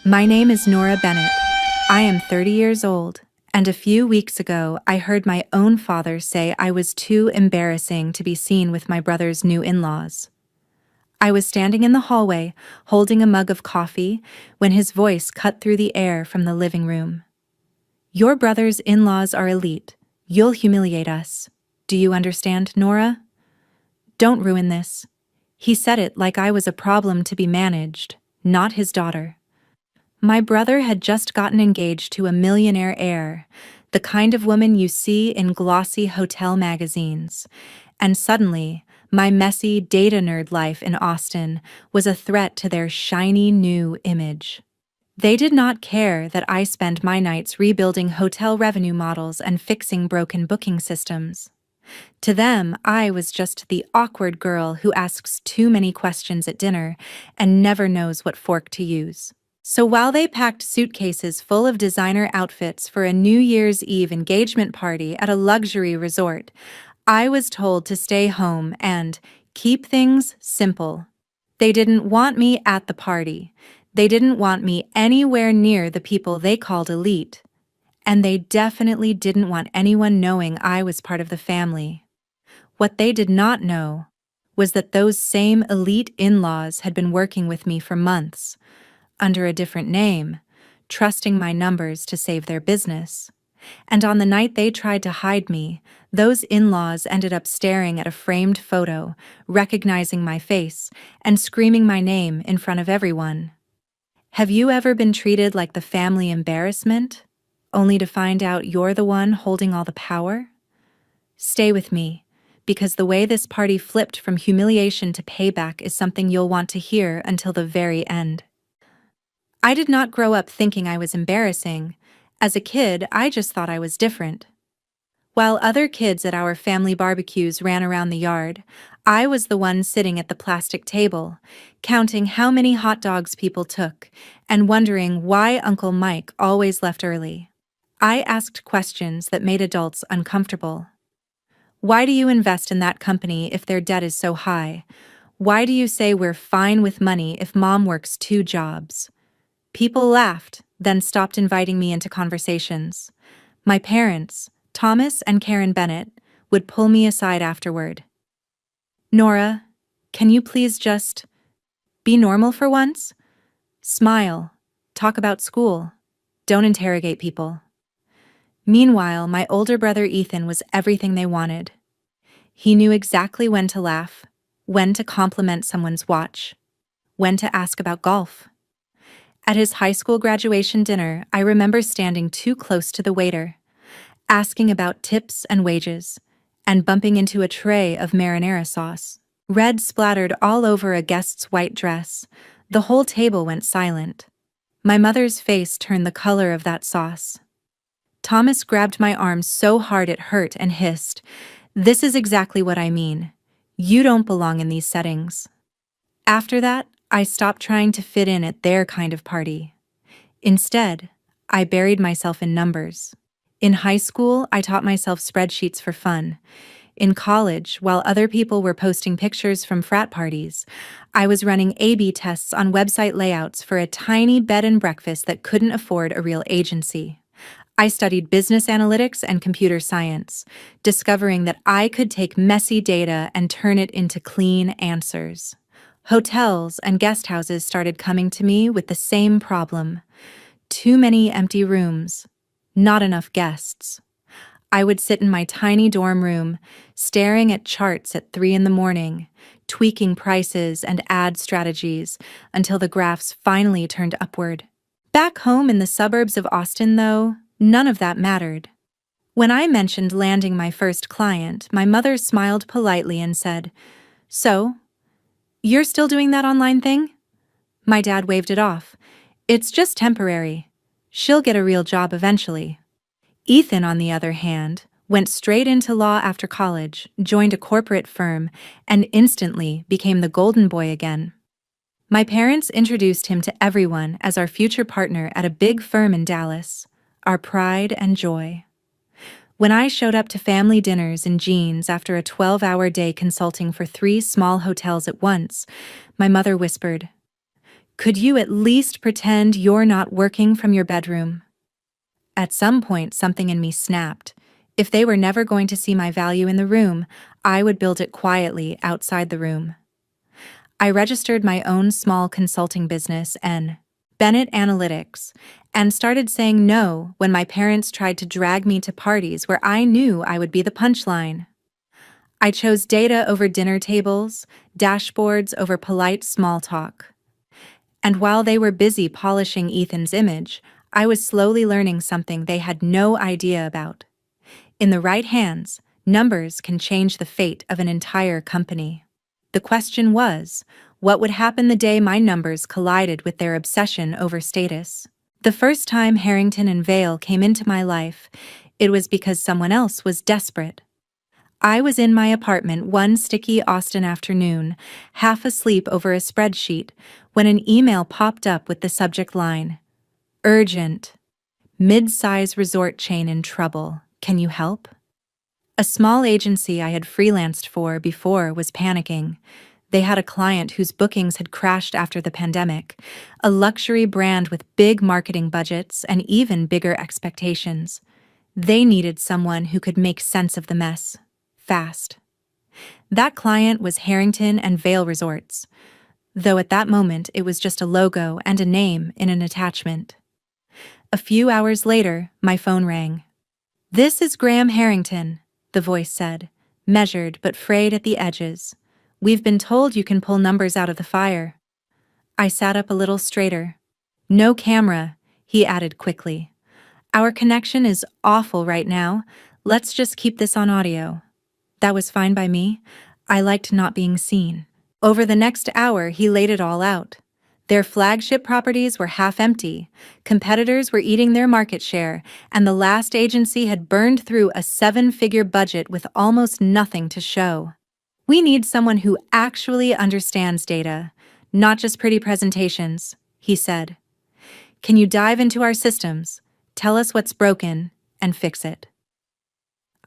My name is Nora Bennett. I am 30 years old, and a few weeks ago I heard my own father say I was too embarrassing to be seen with my brother's new in-laws. I was standing in the hallway, holding a mug of coffee, when his voice cut through the air from the living room. "Your brother's in-laws are elite. You'll humiliate us. Do you understand, Nora? Don't ruin this." He said it like I was a problem to be managed, not his daughter. My brother had just gotten engaged to a millionaire heir, the kind of woman you see in glossy hotel magazines, and suddenly, my messy data nerd life in Austin was a threat to their shiny new image. They did not care that I spent my nights rebuilding hotel revenue models and fixing broken booking systems. To them, I was just the awkward girl who asks too many questions at dinner and never knows what fork to use. So while they packed suitcases full of designer outfits for a New Year's Eve engagement party at a luxury resort, I was told to stay home and keep things simple. They didn't want me at the party. They didn't want me anywhere near the people they called elite. And they definitely didn't want anyone knowing I was part of the family. What they did not know was that those same elite in-laws had been working with me for months, under a different name, trusting my numbers to save their business. And on the night they tried to hide me, those in-laws ended up staring at a framed photo, recognizing my face, and screaming my name in front of everyone. Have you ever been treated like the family embarrassment, only to find out you're the one holding all the power? Stay with me, because the way this party flipped from humiliation to payback is something you'll want to hear until the very end. I did not grow up thinking I was embarrassing. As a kid, I just thought I was different. While other kids at our family barbecues ran around the yard, I was the one sitting at the plastic table, counting how many hot dogs people took, and wondering why Uncle Mike always left early. I asked questions that made adults uncomfortable. Why do you invest in that company if their debt is so high? Why do you say we're fine with money if mom works 2 jobs? People laughed, then stopped inviting me into conversations. My parents, Thomas and Karen Bennett, would pull me aside afterward. "Nora, can you please just be normal for once? Smile, talk about school, don't interrogate people." Meanwhile, my older brother Ethan was everything they wanted. He knew exactly when to laugh, when to compliment someone's watch, when to ask about golf. At his high school graduation dinner, I remember standing too close to the waiter, asking about tips and wages, and bumping into a tray of marinara sauce. Red splattered all over a guest's white dress. The whole table went silent. My mother's face turned the color of that sauce. Thomas grabbed my arm so hard it hurt and hissed, "This is exactly what I mean. You don't belong in these settings." After that, I stopped trying to fit in at their kind of party. Instead, I buried myself in numbers. In high school, I taught myself spreadsheets for fun. In college, while other people were posting pictures from frat parties, I was running A/B tests on website layouts for a tiny bed and breakfast that couldn't afford a real agency. I studied business analytics and computer science, discovering that I could take messy data and turn it into clean answers. Hotels and guest houses started coming to me with the same problem. Too many empty rooms, not enough guests. I would sit in my tiny dorm room, staring at charts at 3 in the morning, tweaking prices and ad strategies until the graphs finally turned upward. Back home in the suburbs of Austin, though, none of that mattered. When I mentioned landing my first client, my mother smiled politely and said, "So, you're still doing that online thing?" My dad waved it off. "It's just temporary. She'll get a real job eventually." Ethan, on the other hand, went straight into law after college, joined a corporate firm, and instantly became the golden boy again. My parents introduced him to everyone as our future partner at a big firm in Dallas, our pride and joy. When I showed up to family dinners in jeans after a 12-hour day consulting for 3 small hotels at once, my mother whispered, Could you at least pretend you're not working from your bedroom? At some point, something in me snapped. If they were never going to see my value in the room, I would build it quietly outside the room. I registered my own small consulting business, Bennett Analytics, and started saying no when my parents tried to drag me to parties where I knew I would be the punchline. I chose data over dinner tables, dashboards over polite small talk. And while they were busy polishing Ethan's image, I was slowly learning something they had no idea about. In the right hands, numbers can change the fate of an entire company. The question was, what would happen the day my numbers collided with their obsession over status? The first time Harrington and Vale came into my life, it was because someone else was desperate. I was in my apartment one sticky Austin afternoon, half asleep over a spreadsheet, when an email popped up with the subject line, "Urgent. Mid-size resort chain in trouble. Can you help?" A small agency I had freelanced for before was panicking. They had a client whose bookings had crashed after the pandemic, a luxury brand with big marketing budgets and even bigger expectations. They needed someone who could make sense of the mess, fast. That client was Harrington and Vale Resorts, though at that moment it was just a logo and a name in an attachment. A few hours later, my phone rang. "This is Graham Harrington," the voice said, measured but frayed at the edges. "We've been told you can pull numbers out of the fire." I sat up a little straighter. "No camera," he added quickly. "Our connection is awful right now. Let's just keep this on audio." That was fine by me. I liked not being seen. Over the next hour, he laid it all out. Their flagship properties were half empty, competitors were eating their market share, and the last agency had burned through a 7-figure budget with almost nothing to show. "We need someone who actually understands data, not just pretty presentations," he said. "Can you dive into our systems, tell us what's broken, and fix it?"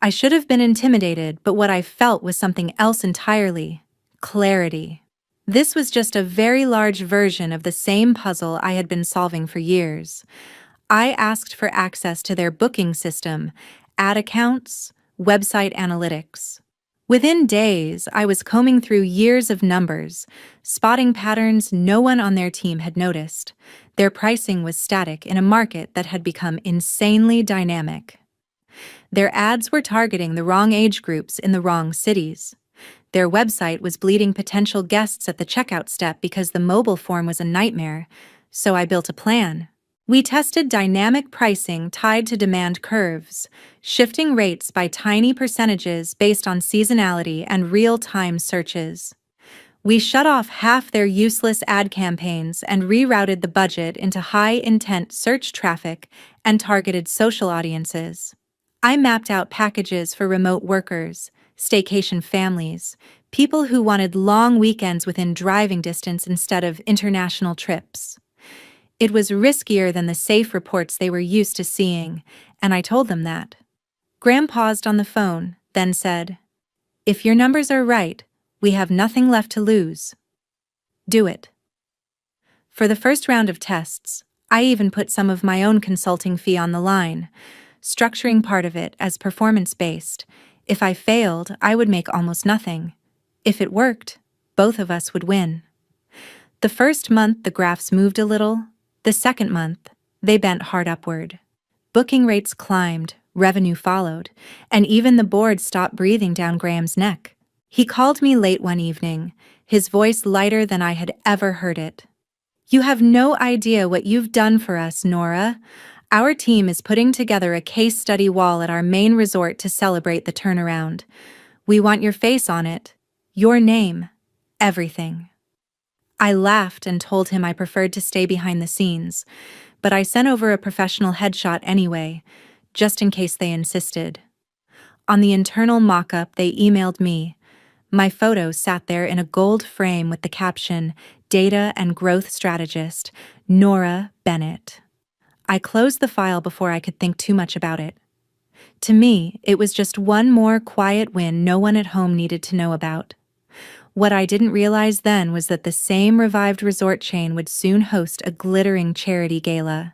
I should have been intimidated, but what I felt was something else entirely: clarity. This was just a very large version of the same puzzle I had been solving for years. I asked for access to their booking system, ad accounts, website analytics. Within days, I was combing through years of numbers, spotting patterns no one on their team had noticed. Their pricing was static in a market that had become insanely dynamic. Their ads were targeting the wrong age groups in the wrong cities. Their website was bleeding potential guests at the checkout step because the mobile form was a nightmare, so I built a plan. We tested dynamic pricing tied to demand curves, shifting rates by tiny percentages based on seasonality and real-time searches. We shut off half their useless ad campaigns and rerouted the budget into high-intent search traffic and targeted social audiences. I mapped out packages for remote workers, staycation families, people who wanted long weekends within driving distance instead of international trips. It was riskier than the safe reports they were used to seeing, and I told them that. Graham paused on the phone, then said, "If your numbers are right, we have nothing left to lose. Do it." For the first round of tests, I even put some of my own consulting fee on the line, structuring part of it as performance-based. If I failed, I would make almost nothing. If it worked, both of us would win. The first month, the graphs moved a little. The second month, they bent hard upward. Booking rates climbed, revenue followed, and even the board stopped breathing down Graham's neck. He called me late one evening, his voice lighter than I had ever heard it. "You have no idea what you've done for us, Nora. Our team is putting together a case study wall at our main resort to celebrate the turnaround. We want your face on it, your name, everything." I laughed and told him I preferred to stay behind the scenes, but I sent over a professional headshot anyway, just in case they insisted. On the internal mock-up they emailed me. My photo sat there in a gold frame with the caption, "Data and Growth Strategist, Nora Bennett." I closed the file before I could think too much about it. To me, it was just one more quiet win no one at home needed to know about. What I didn't realize then was that the same revived resort chain would soon host a glittering charity gala.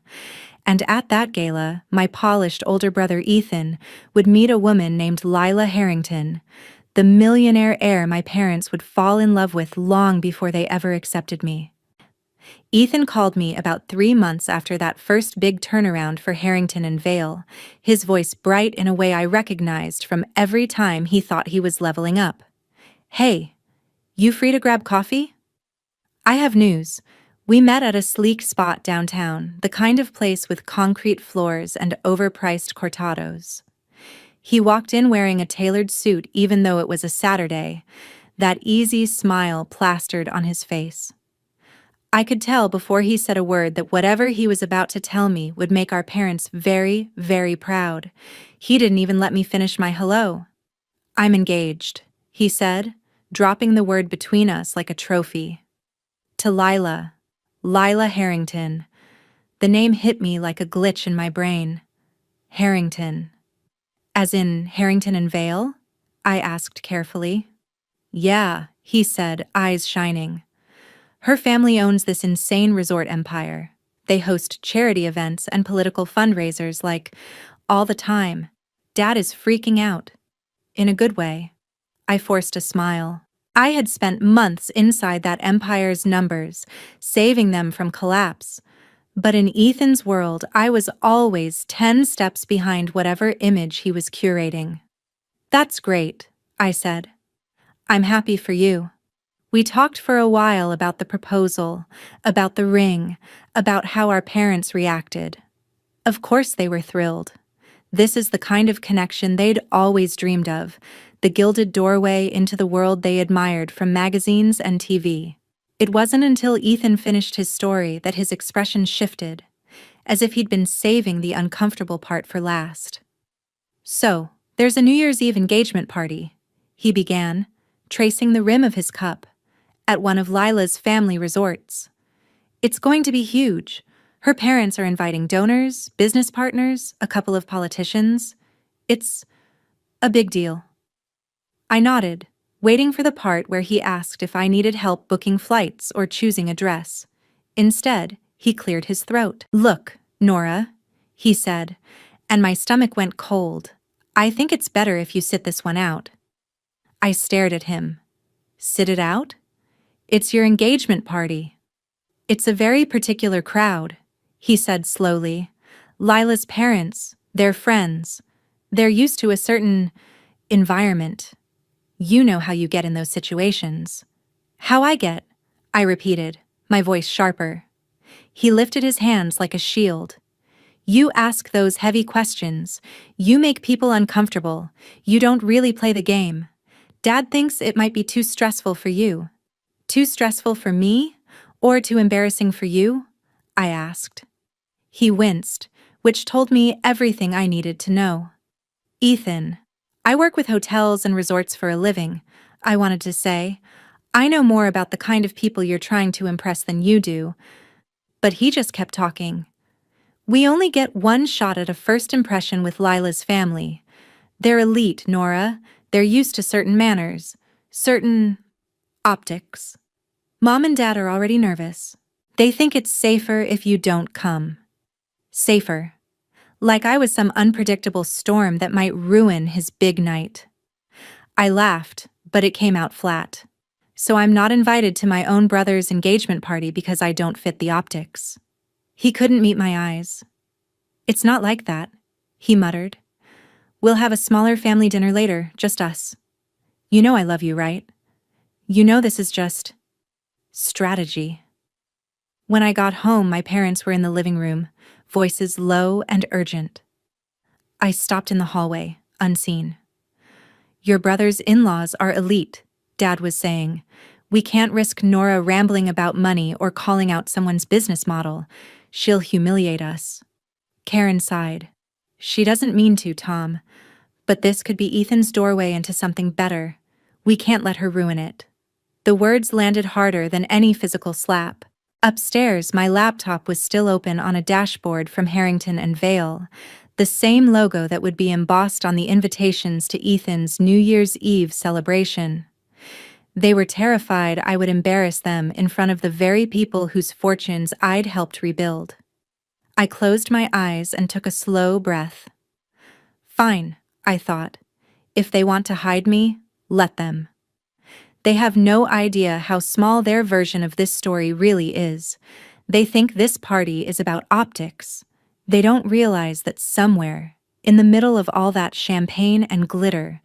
And at that gala, my polished older brother Ethan would meet a woman named Lila Harrington, the millionaire heir my parents would fall in love with long before they ever accepted me. Ethan called me about 3 months after that first big turnaround for Harrington and Vale, his voice bright in a way I recognized from every time he thought he was leveling up. "Hey, you free to grab coffee?" "I have news. We met at a sleek spot downtown, the kind of place with concrete floors and overpriced cortados." He walked in wearing a tailored suit even though it was a Saturday, that easy smile plastered on his face. I could tell before he said a word that whatever he was about to tell me would make our parents very, very proud. He didn't even let me finish my hello. "I'm engaged," he said, dropping the word between us like a trophy. "To Lila Harrington." The name hit me like a glitch in my brain. Harrington. "As in Harrington and Vale?" I asked carefully. "Yeah," he said, eyes shining. "Her family owns this insane resort empire. They host charity events and political fundraisers like all the time. Dad is freaking out. In a good way." I forced a smile. I had spent months inside that empire's numbers, saving them from collapse. But in Ethan's world, I was always 10 steps behind whatever image he was curating. "That's great," I said. "I'm happy for you." We talked for a while about the proposal, about the ring, about how our parents reacted. Of course they were thrilled. This is the kind of connection they'd always dreamed of, the gilded doorway into the world they admired from magazines and TV. It wasn't until Ethan finished his story that his expression shifted, as if he'd been saving the uncomfortable part for last. "So, there's a New Year's Eve engagement party," he began, tracing the rim of his cup, "at one of Lila's family resorts. It's going to be huge. Her parents are inviting donors, business partners, a couple of politicians. It's a big deal." I nodded, waiting for the part where he asked if I needed help booking flights or choosing a dress. Instead, he cleared his throat. "Look, Nora," he said, and my stomach went cold. "I think it's better if you sit this one out." I stared at him. "Sit it out?" "It's your engagement party." "It's a very particular crowd," he said slowly. "Lila's parents, their friends. They're used to a certain environment. You know how you get in those situations." "How I get?" I repeated, my voice sharper. He lifted his hands like a shield. "You ask those heavy questions. You make people uncomfortable. You don't really play the game. Dad thinks it might be too stressful for you." "Too stressful for me? Or too embarrassing for you?" I asked. He winced, which told me everything I needed to know. "Ethan, I work with hotels and resorts for a living," I wanted to say. "I know more about the kind of people you're trying to impress than you do." But he just kept talking. "We only get one shot at a first impression with Lila's family. They're elite, Nora. They're used to certain manners, certain optics. Mom and Dad are already nervous. They think it's safer if you don't come." Safer. Like I was some unpredictable storm that might ruin his big night. I laughed, but it came out flat. "So I'm not invited to my own brother's engagement party because I don't fit the optics." He couldn't meet my eyes. "It's not like that," he muttered. "We'll have a smaller family dinner later, just us. You know I love you, right? You know this is just strategy." When I got home, my parents were in the living room, voices low and urgent. I stopped in the hallway, unseen. "Your brother's in-laws are elite," Dad was saying. "We can't risk Nora rambling about money or calling out someone's business model. She'll humiliate us." Karen sighed. "She doesn't mean to, Tom. But this could be Ethan's doorway into something better. We can't let her ruin it." The words landed harder than any physical slap. Upstairs, my laptop was still open on a dashboard from Harrington and Vale, the same logo that would be embossed on the invitations to Ethan's New Year's Eve celebration. They were terrified I would embarrass them in front of the very people whose fortunes I'd helped rebuild. I closed my eyes and took a slow breath. Fine, I thought. If they want to hide me, let them. They have no idea how small their version of this story really is. They think this party is about optics. They don't realize that somewhere, in the middle of all that champagne and glitter,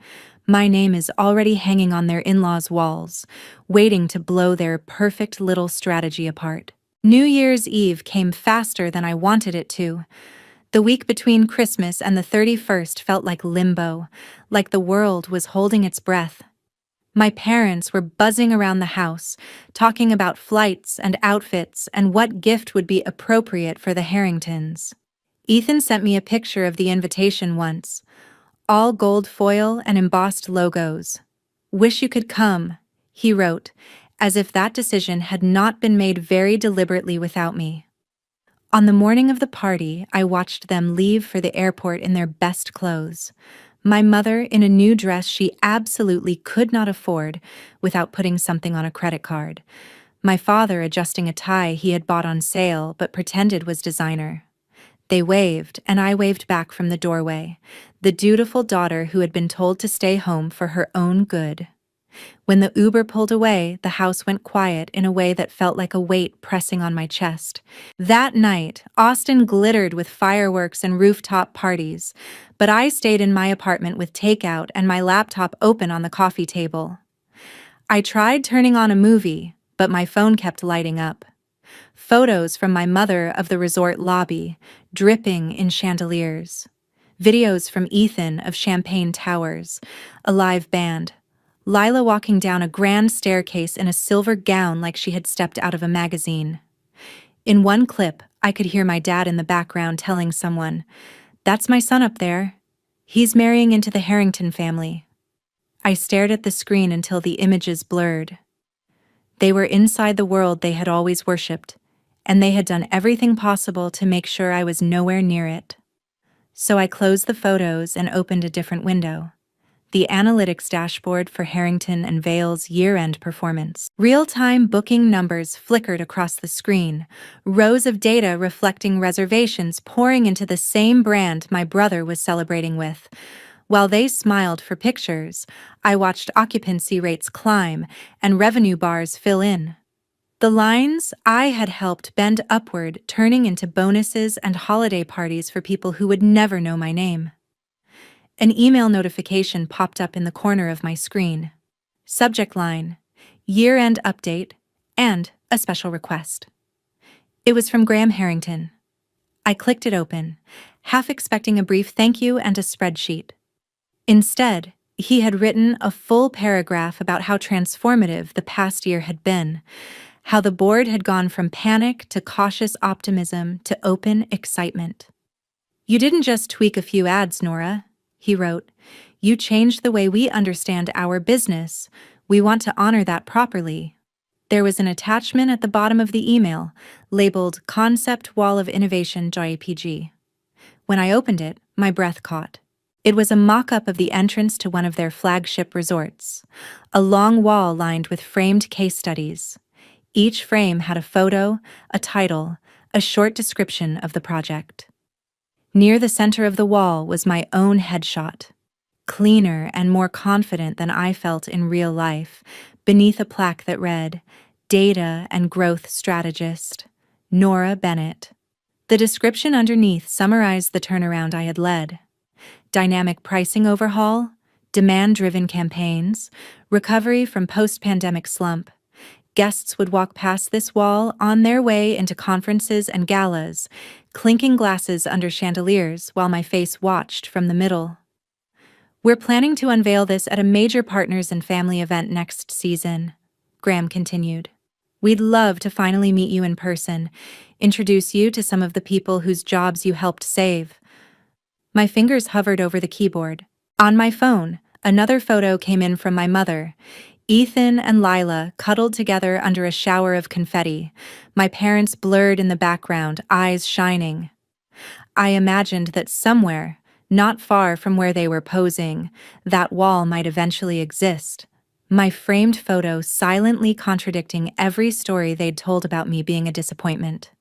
my name is already hanging on their in-laws' walls, waiting to blow their perfect little strategy apart. New Year's Eve came faster than I wanted it to. The week between Christmas and the 31st felt like limbo, like the world was holding its breath. My parents were buzzing around the house, talking about flights and outfits and what gift would be appropriate for the Harringtons. Ethan sent me a picture of the invitation once. All gold foil and embossed logos. "Wish you could come," he wrote, as if that decision had not been made very deliberately without me. On the morning of the party, I watched them leave for the airport in their best clothes. My mother in a new dress she absolutely could not afford without putting something on a credit card. My father adjusting a tie he had bought on sale but pretended was designer. They waved, and I waved back from the doorway, the dutiful daughter who had been told to stay home for her own good. When the Uber pulled away, the house went quiet in a way that felt like a weight pressing on my chest. That night, Austin glittered with fireworks and rooftop parties, but I stayed in my apartment with takeout and my laptop open on the coffee table. I tried turning on a movie, but my phone kept lighting up. Photos from my mother of the resort lobby, dripping in chandeliers. Videos from Ethan of champagne towers, a live band. Lila walking down a grand staircase in a silver gown like she had stepped out of a magazine. In one clip, I could hear my dad in the background telling someone, "That's my son up there. He's marrying into the Harrington family." I stared at the screen until the images blurred. They were inside the world they had always worshipped, and they had done everything possible to make sure I was nowhere near it. So I closed the photos and opened a different window. The analytics dashboard for Harrington and Vale's year-end performance. Real-time booking numbers flickered across the screen, rows of data reflecting reservations pouring into the same brand my brother was celebrating with. While they smiled for pictures, I watched occupancy rates climb and revenue bars fill in. The lines I had helped bend upward, turning into bonuses and holiday parties for people who would never know my name. An email notification popped up in the corner of my screen. Subject line, year-end update, and a special request. It was from Graham Harrington. I clicked it open, half expecting a brief thank you and a spreadsheet. Instead, he had written a full paragraph about how transformative the past year had been, how the board had gone from panic to cautious optimism to open excitement. "You didn't just tweak a few ads, Nora," he wrote. "You changed the way we understand our business. We want to honor that properly." There was an attachment at the bottom of the email, labeled Concept Wall of Innovation JPG. When I opened it, my breath caught. It was a mock-up of the entrance to one of their flagship resorts, a long wall lined with framed case studies. Each frame had a photo, a title, a short description of the project. Near the center of the wall was my own headshot, cleaner and more confident than I felt in real life, beneath a plaque that read, "Data and Growth Strategist, Nora Bennett." The description underneath summarized the turnaround I had led. Dynamic pricing overhaul, demand-driven campaigns, recovery from post-pandemic slump. Guests would walk past this wall on their way into conferences and galas, clinking glasses under chandeliers while my face watched from the middle. "We're planning to unveil this at a major partners and family event next season," Graham continued. "We'd love to finally meet you in person, introduce you to some of the people whose jobs you helped save." My fingers hovered over the keyboard. On my phone, another photo came in from my mother. Ethan and Lila cuddled together under a shower of confetti, my parents blurred in the background, eyes shining. I imagined that somewhere, not far from where they were posing, that wall might eventually exist. my framed photo silently contradicting every story they'd told about me being a disappointment.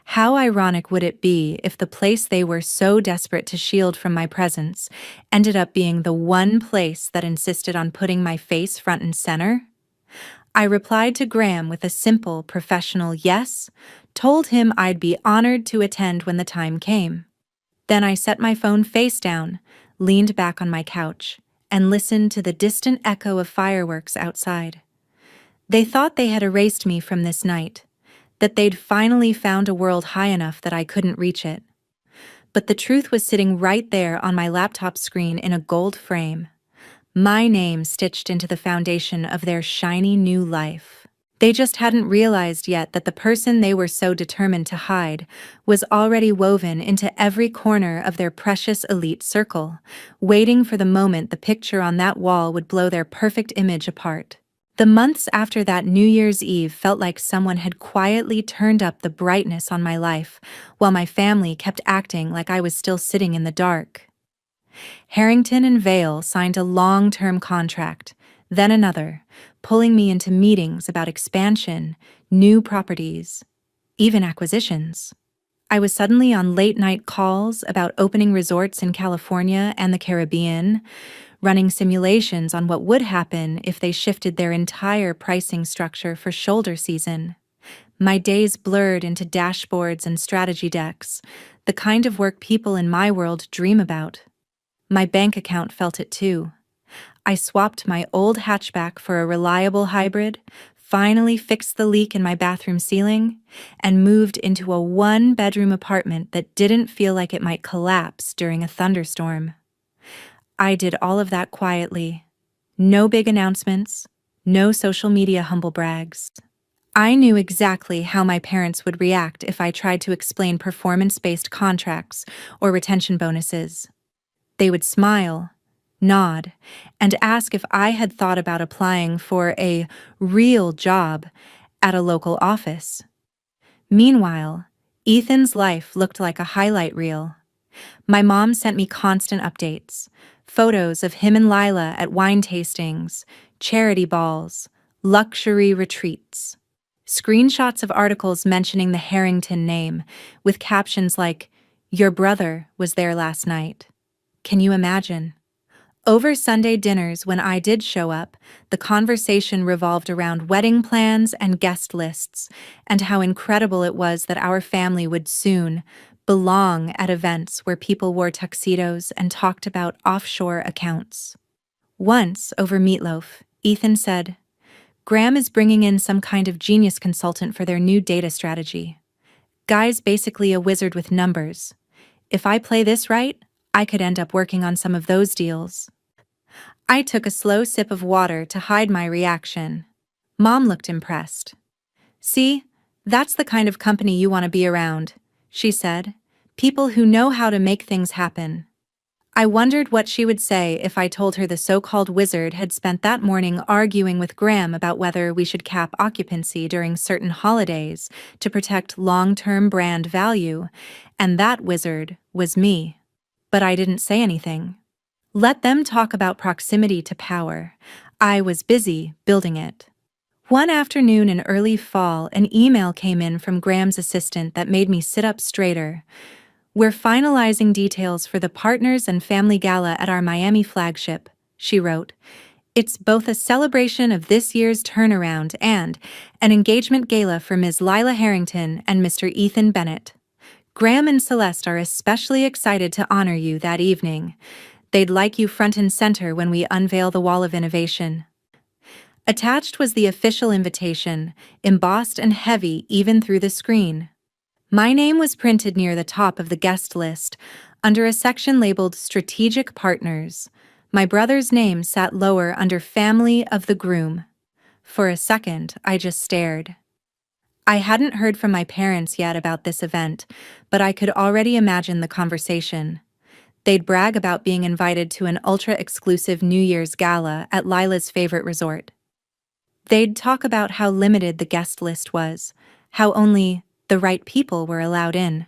How ironic would it be if the place they were so desperate to shield from my presence ended up being the one place that insisted on putting my face front and center? I replied to Graham with a simple, professional yes, told him I'd be honored to attend when the time came. Then I set my phone face down, leaned back on my couch, and listened to the distant echo of fireworks outside. They thought they had erased me from this night, that they'd finally found a world high enough that I couldn't reach it. But the truth was sitting right there on my laptop screen in a gold frame, my name stitched into the foundation of their shiny new life. They just hadn't realized yet that the person they were so determined to hide was already woven into every corner of their precious elite circle, waiting for the moment the picture on that wall would blow their perfect image apart. The months after that New Year's Eve felt like someone had quietly turned up the brightness on my life, while my family kept acting like I was still sitting in the dark. Harrington and Vale signed a long-term contract, then another, pulling me into meetings about expansion, new properties, even acquisitions. I was suddenly on late-night calls about opening resorts in California and the Caribbean, running simulations on what would happen if they shifted their entire pricing structure for shoulder season. My days blurred into dashboards and strategy decks, the kind of work people in my world dream about. My bank account felt it too. I swapped my old hatchback for a reliable hybrid, finally fixed the leak in my bathroom ceiling, and moved into a one-bedroom apartment that didn't feel like it might collapse during a thunderstorm. I did all of that quietly. No big announcements, no social media humble brags. I knew exactly how my parents would react if I tried to explain performance-based contracts or retention bonuses. They would smile, nod, and ask if I had thought about applying for a real job at a local office. Meanwhile, Ethan's life looked like a highlight reel. My mom sent me constant updates, photos of him and Lila at wine tastings, charity balls, luxury retreats, screenshots of articles mentioning the Harrington name, with captions like, "Your brother was there last night." Can you imagine? Over Sunday dinners, when I did show up, the conversation revolved around wedding plans and guest lists, and how incredible it was that our family would soon belong at events where people wore tuxedos and talked about offshore accounts. Once, over meatloaf, Ethan said, "Graham is bringing in some kind of genius consultant for their new data strategy. Guy's basically a wizard with numbers. If I play this right, I could end up working on some of those deals." I took a slow sip of water to hide my reaction. Mom looked impressed. "See, that's the kind of company you want to be around," she said. "People who know how to make things happen." I wondered what she would say if I told her the so-called wizard had spent that morning arguing with Graham about whether we should cap occupancy during certain holidays to protect long-term brand value, and that wizard was me. But I didn't say anything. Let them talk about proximity to power. I was busy building it. One afternoon in early fall, an email came in from Graham's assistant that made me sit up straighter. "We're finalizing details for the Partners and Family Gala at our Miami flagship," she wrote. "It's both a celebration of this year's turnaround and an engagement gala for Ms. Lila Harrington and Mr. Ethan Bennett. Graham and Celeste are especially excited to honor you that evening. They'd like you front and center when we unveil the Wall of Innovation." Attached was the official invitation, embossed and heavy even through the screen. My name was printed near the top of the guest list, under a section labeled Strategic Partners. My brother's name sat lower under Family of the Groom. For a second, I just stared. I hadn't heard from my parents yet about this event, but I could already imagine the conversation. They'd brag about being invited to an ultra-exclusive New Year's gala at Lila's favorite resort. They'd talk about how limited the guest list was, how only the right people were allowed in.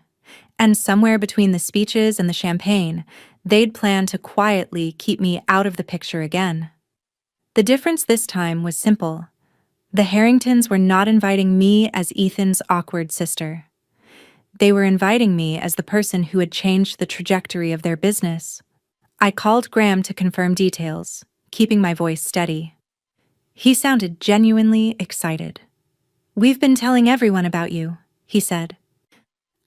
And somewhere between the speeches and the champagne, they'd plan to quietly keep me out of the picture again. The difference this time was simple. The Harringtons were not inviting me as Ethan's awkward sister. They were inviting me as the person who had changed the trajectory of their business. I called Graham to confirm details, keeping my voice steady. He sounded genuinely excited. "We've been telling everyone about you," he said.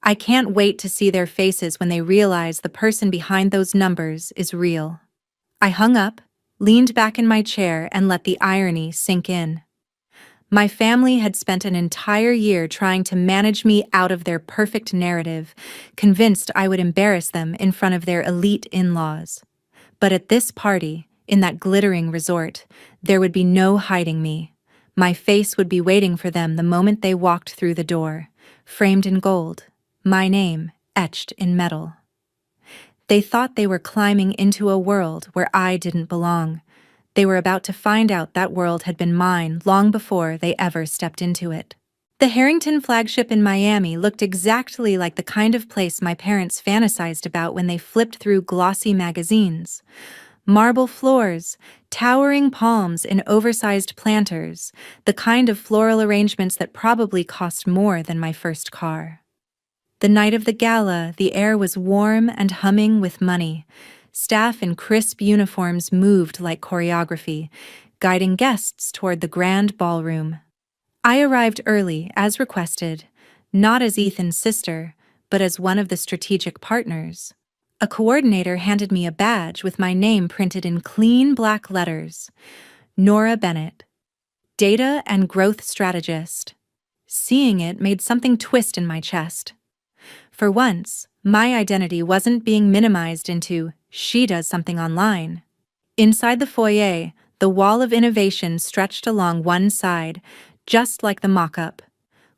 "I can't wait to see their faces when they realize the person behind those numbers is real." I hung up, leaned back in my chair, and let the irony sink in. My family had spent an entire year trying to manage me out of their perfect narrative, convinced I would embarrass them in front of their elite in-laws. But at this party, in that glittering resort, there would be no hiding me. My face would be waiting for them the moment they walked through the door, framed in gold, my name etched in metal. They thought they were climbing into a world where I didn't belong. They were about to find out that world had been mine long before they ever stepped into it. The Harrington flagship in Miami looked exactly like the kind of place my parents fantasized about when they flipped through glossy magazines. Marble floors, towering palms in oversized planters, the kind of floral arrangements that probably cost more than my first car. The night of the gala, the air was warm and humming with money. Staff in crisp uniforms moved like choreography, guiding guests toward the grand ballroom. I arrived early, as requested, not as Ethan's sister, but as one of the strategic partners. A coordinator handed me a badge with my name printed in clean black letters. Nora Bennett, Data and Growth Strategist. Seeing it made something twist in my chest. For once, my identity wasn't being minimized into "she does something online." Inside the foyer, the wall of innovation stretched along one side, just like the mock-up.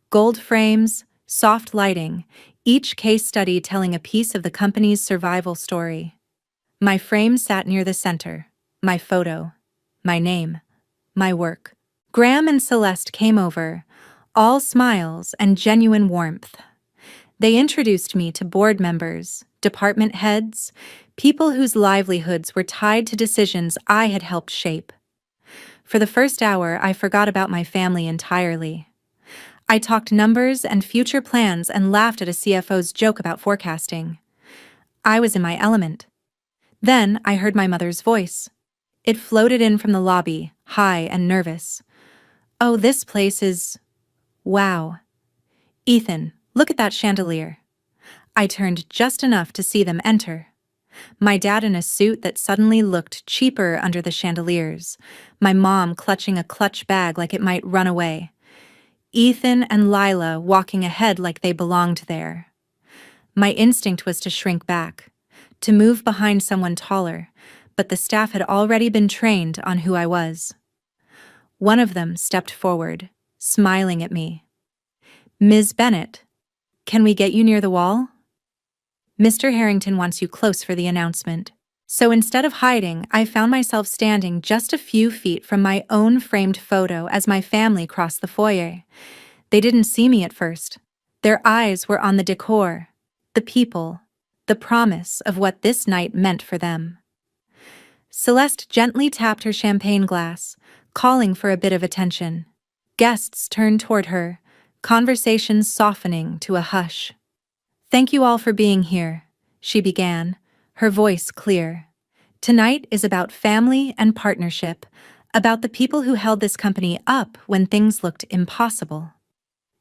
Gold frames, soft lighting, each case study telling a piece of the company's survival story. My frame sat near the center, my photo, my name, my work. Graham and Celeste came over, all smiles and genuine warmth. They introduced me to board members, department heads, people whose livelihoods were tied to decisions I had helped shape. For the first hour, I forgot about my family entirely. I talked numbers and future plans and laughed at a CFO's joke about forecasting. I was in my element. Then I heard my mother's voice. It floated in from the lobby, high and nervous. "Oh, this place is... wow. Ethan, look at that chandelier." I turned just enough to see them enter. My dad in a suit that suddenly looked cheaper under the chandeliers, my mom clutching a clutch bag like it might run away. Ethan and Lila walking ahead like they belonged there. My instinct was to shrink back, to move behind someone taller, but the staff had already been trained on who I was. One of them stepped forward, smiling at me. "Ms. Bennett, can we get you near the wall? Mr. Harrington wants you close for the announcement." So instead of hiding, I found myself standing just a few feet from my own framed photo as my family crossed the foyer. They didn't see me at first. Their eyes were on the decor, the people, the promise of what this night meant for them. Celeste gently tapped her champagne glass, calling for a bit of attention. Guests turned toward her, conversations softening to a hush. "Thank you all for being here," she began, her voice clear. "Tonight is about family and partnership, about the people who held this company up when things looked impossible."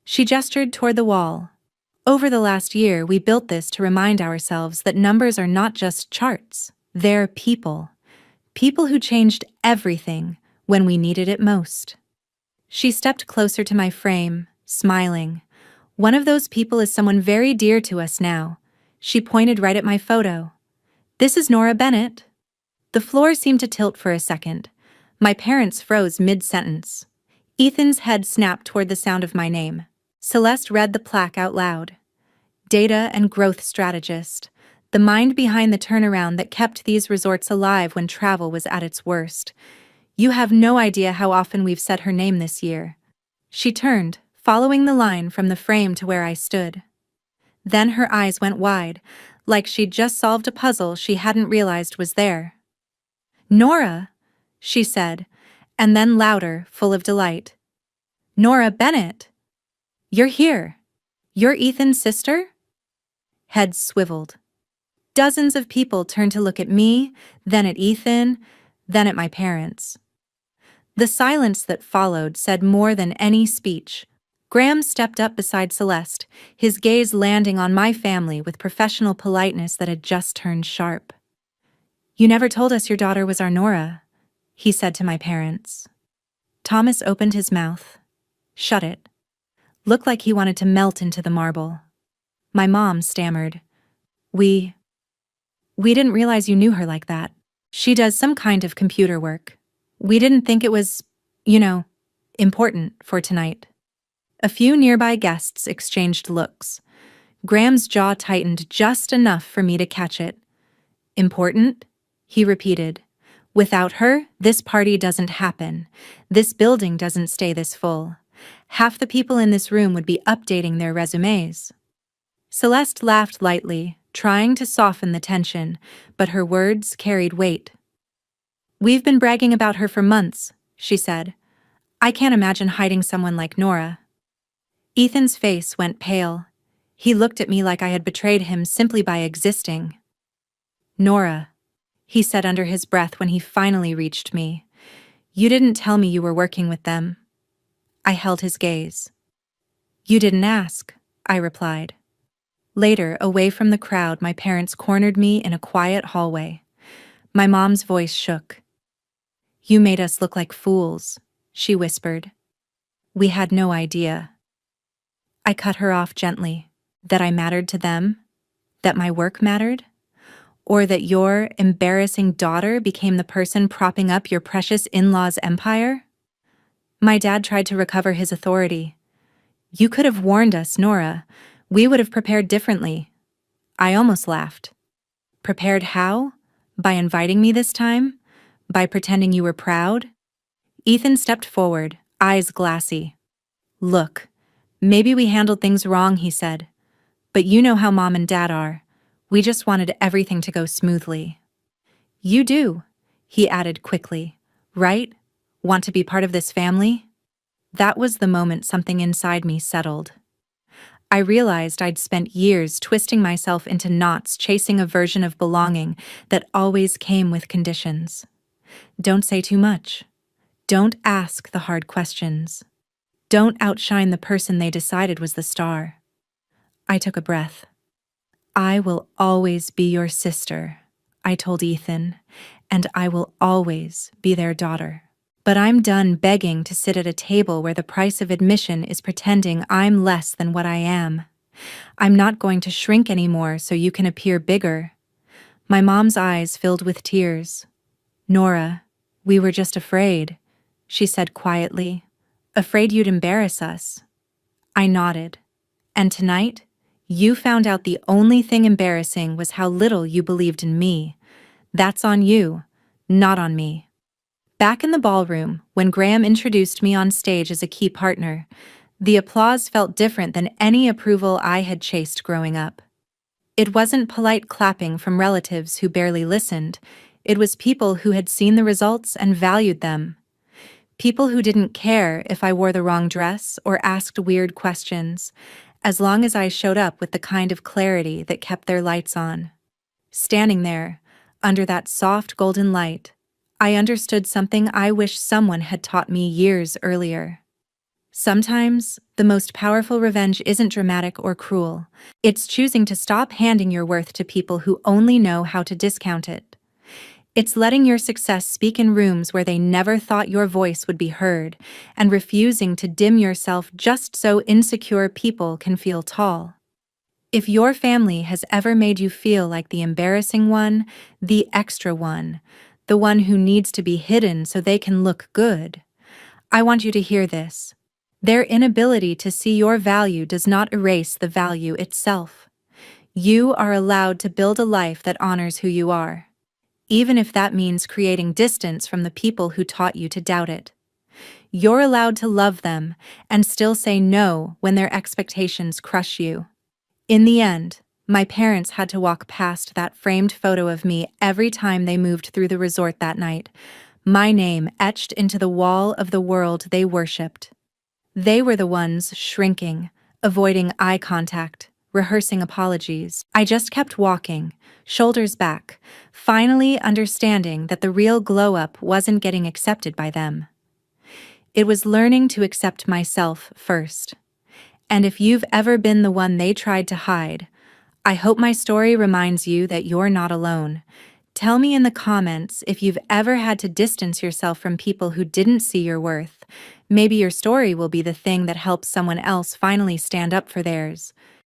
She gestured toward the wall. "Over the last year, we built this to remind ourselves that numbers are not just charts. They're people. People who changed everything when we needed it most." She stepped closer to my frame, smiling. "One of those people is someone very dear to us now." She pointed right at my photo. "This is Nora Bennett." The floor seemed to tilt for a second. My parents froze mid-sentence. Ethan's head snapped toward the sound of my name. Celeste read the plaque out loud. "Data and Growth Strategist, the mind behind the turnaround that kept these resorts alive when travel was at its worst. You have no idea how often we've said her name this year." She turned, following the line from the frame to where I stood. Then her eyes went wide, like she'd just solved a puzzle she hadn't realized was there. "Nora," she said, And then louder, full of delight. Nora Bennett! You're here! You're Ethan's sister? Heads swiveled. Dozens of people turned to look at me, then at Ethan, then at my parents. The silence that followed said more than any speech. Graham stepped up beside Celeste, his gaze landing on my family with professional politeness that had just turned sharp. You never told us your daughter was our Nora, he said to my parents. Thomas opened his mouth, shut it. Looked like he wanted to melt into the marble. My mom stammered. We didn't realize you knew her like that. She does some kind of computer work. We didn't think it was, important for tonight. A few nearby guests exchanged looks. Graham's jaw tightened just enough for me to catch it. Important? He repeated. Without her, this party doesn't happen. This building doesn't stay this full. Half the people in this room would be updating their resumes. Celeste laughed lightly, trying to soften the tension, but her words carried weight. We've been bragging about her for months, she said. I can't imagine hiding someone like Nora. Ethan's face went pale. He looked at me like I had betrayed him simply by existing. Nora, he said under his breath when he finally reached me. You didn't tell me you were working with them. I held his gaze. You didn't ask, I replied. Later, away from the crowd, my parents cornered me in a quiet hallway. My mom's voice shook. You made us look like fools, she whispered. We had no idea. I cut her off gently. That I mattered to them? That my work mattered? Or that your embarrassing daughter became the person propping up your precious in-law's empire? My dad tried to recover his authority. You could have warned us, Nora. We would have prepared differently. I almost laughed. Prepared how? By inviting me this time? By pretending you were proud? Ethan stepped forward, eyes glassy. Look, maybe we handled things wrong, he said. But you know how Mom and Dad are. We just wanted everything to go smoothly. You do, he added quickly. Right? Want to be part of this family? That was the moment something inside me settled. I realized I'd spent years twisting myself into knots chasing a version of belonging that always came with conditions. Don't say too much. Don't ask the hard questions. Don't outshine the person they decided was the star. I took a breath. I will always be your sister, I told Ethan, and I will always be their daughter. But I'm done begging to sit at a table where the price of admission is pretending I'm less than what I am. I'm not going to shrink anymore so you can appear bigger. My mom's eyes filled with tears. Nora, we were just afraid, she said quietly. Afraid you'd embarrass us. I nodded. And tonight, you found out the only thing embarrassing was how little you believed in me. That's on you, not on me. Back in the ballroom, when Graham introduced me on stage as a key partner, the applause felt different than any approval I had chased growing up. It wasn't polite clapping from relatives who barely listened. It was people who had seen the results and valued them. People who didn't care if I wore the wrong dress or asked weird questions, as long as I showed up with the kind of clarity that kept their lights on. Standing there, under that soft golden light, I understood something I wish someone had taught me years earlier. Sometimes, the most powerful revenge isn't dramatic or cruel. It's choosing to stop handing your worth to people who only know how to discount it. It's letting your success speak in rooms where they never thought your voice would be heard, and refusing to dim yourself just so insecure people can feel tall. If your family has ever made you feel like the embarrassing one, the extra one, the one who needs to be hidden so they can look good, I want you to hear this. Their inability to see your value does not erase the value itself. You are allowed to build a life that honors who you are, even if that means creating distance from the people who taught you to doubt it. You're allowed to love them and still say no when their expectations crush you. In the end, my parents had to walk past that framed photo of me every time they moved through the resort that night. my name etched into the wall of the world they worshipped. They were the ones shrinking, avoiding eye contact, rehearsing apologies. I just kept walking, shoulders back, finally understanding that the real glow-up wasn't getting accepted by them. It was learning to accept myself first. And if you've ever been the one they tried to hide, I hope my story reminds you that you're not alone. Tell me in the comments if you've ever had to distance yourself from people who didn't see your worth. Maybe your story will be the thing that helps someone else finally stand up for theirs.